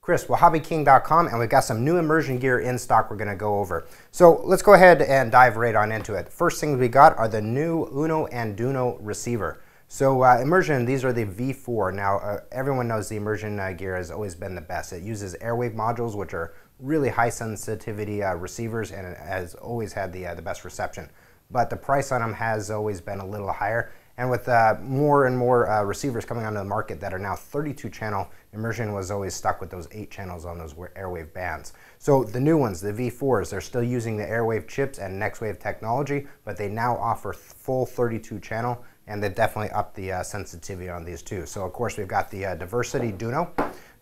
Chris, well, HobbyKing.com, and we've got some new immersion gear in stock we're going to go over. So let's go ahead and dive right on into it. First things we got are the new Uno and Duno receiver. So immersion, these are the V4. Now, everyone knows the immersion gear has always been the best. It uses airwave modules, which are really high sensitivity receivers, and it has always had the best reception. But the price on them has always been a little higher. And with more and more receivers coming onto the market that are now 32 channel, immersion was always stuck with those 8 channels on those airwave bands. So the new ones, the V4s, they're still using the airwave chips and next wave technology, but they now offer full 32 channel, and they've definitely upped the sensitivity on these too. So of course we've got the Diversity Duno.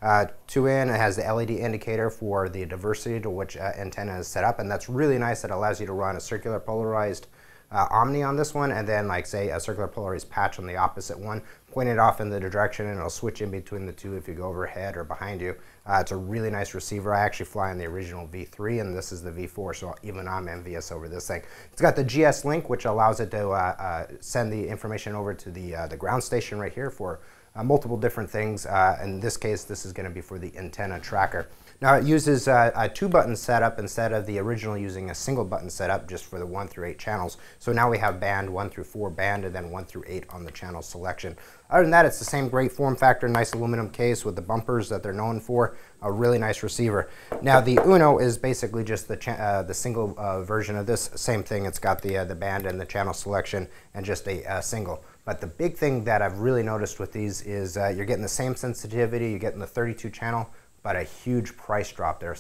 2-in, it has the LED indicator for the diversity to which antenna is set up, and that's really nice. It allows you to run a circular polarized Omni on this one, and then like say a circular polarized patch on the opposite one, point it off in the direction and it'll switch in between the two if you go overhead or behind you. It's a really nice receiver. I actually fly in the original V3 and this is the V4, so even I'm envious over this thing. It's got the GS link, which allows it to send the information over to the ground station right here for multiple different things. In this case, this is going to be for the antenna tracker. Now it uses a 2-button setup instead of the original using a single button setup just for the 1 through 8 channels. So now we have band 1 through 4 band and then 1 through 8 on the channel selection. Other than that, it's the same great form factor, nice aluminum case with the bumpers that they're known for, a really nice receiver. Now the Uno is basically just the single version of this, same thing. It's got the band and the channel selection and just a single. But the big thing that I've really noticed with these is you're getting the same sensitivity, you're getting the 32 channel, but a huge price drop. They're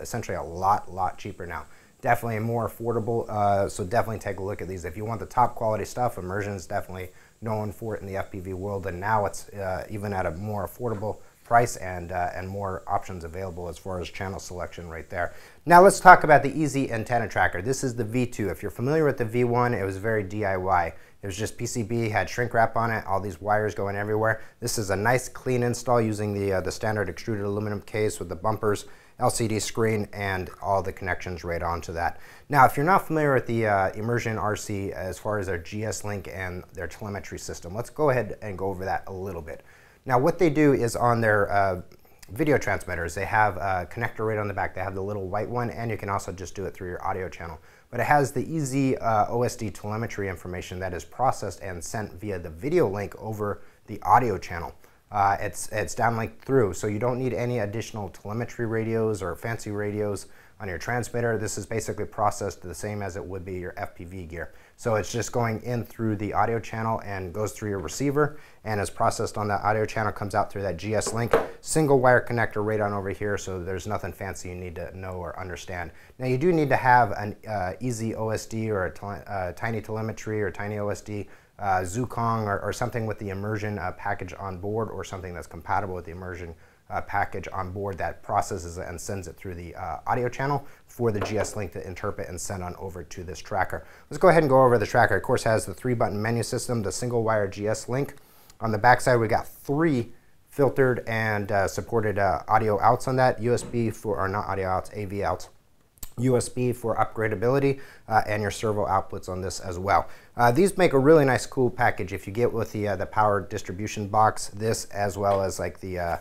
essentially a lot cheaper now. Definitely more affordable, so definitely take a look at these. If you want the top quality stuff, immersion is definitely known for it in the FPV world, and now it's even at a more affordable price and more options available as far as channel selection right there. Now let's talk about the Easy Antenna Tracker. This is the V2. If you're familiar with the V1, it was very DIY. It was just PCB, had shrink wrap on it, all these wires going everywhere. This is a nice clean install using the standard extruded aluminum case with the bumpers, LCD screen, and all the connections right onto that. Now, if you're not familiar with the ImmersionRC as far as their GS Link and their telemetry system, let's go ahead and go over that a little bit. Now, what they do is on their video transmitters, they have a connector right on the back. They have the little white one, and you can also just do it through your audio channel. But it has the easy OSD telemetry information that is processed and sent via the video link over the audio channel. It's downlinked through, so you don't need any additional telemetry radios or fancy radios on your transmitter. This is basically processed the same as it would be your FPV gear. So it's just going in through the audio channel and goes through your receiver and is processed on that audio channel, comes out through that GS link, single wire connector right on over here, so there's nothing fancy you need to know or understand. Now you do need to have an easy OSD or a tiny telemetry or tiny OSD Zukong or something with the immersion package on board, or something that's compatible with the immersion package on board that processes it and sends it through the audio channel for the GS link to interpret and send on over to this tracker. Let's go ahead and go over the tracker. Of course, it has the 3-button menu system, the single wire GS link. On the back side, we got 3 filtered and supported audio outs on that, USB for, or not audio outs, AV outs. USB for upgradability, and your servo outputs on this as well. These make a really nice cool package if you get with the power distribution box, this as well as like the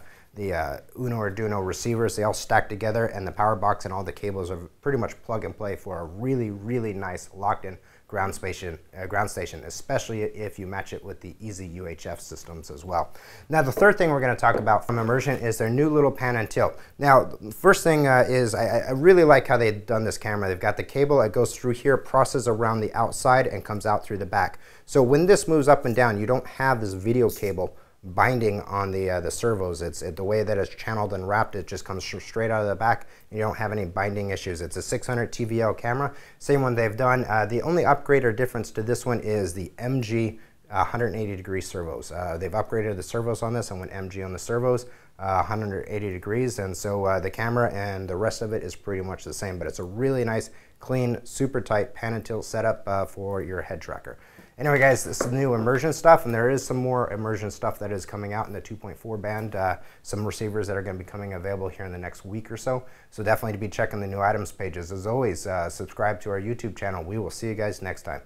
Uno or Duno receivers. They all stack together, and the power box and all the cables are pretty much plug and play for a really nice locked-in ground station, especially if you match it with the easy UHF systems as well. Now the third thing we're going to talk about from Immersion is their new little pan and tilt. Now first thing is I really like how they've done this camera. They've got the cable that goes through here, processes around the outside, and comes out through the back. So when this moves up and down, you don't have this video cable binding on the servos. The way that it's channeled and wrapped, it just comes straight out of the back. You don't have any binding issues. It's a 600 TVL camera, same one they've done. The only upgrade or difference to this one is the MG 180-degree servos. They've upgraded the servos on this and went MG on the servos, 180 degrees, and so the camera and the rest of it is pretty much the same, but it's a really nice, clean, super tight pan and tilt setup for your head tracker. Anyway guys, this is new immersion stuff, and there is some more immersion stuff that is coming out in the 2.4 band, some receivers that are going to be coming available here in the next week or so. So definitely to be checking the new items pages. As always, subscribe to our YouTube channel. We will see you guys next time.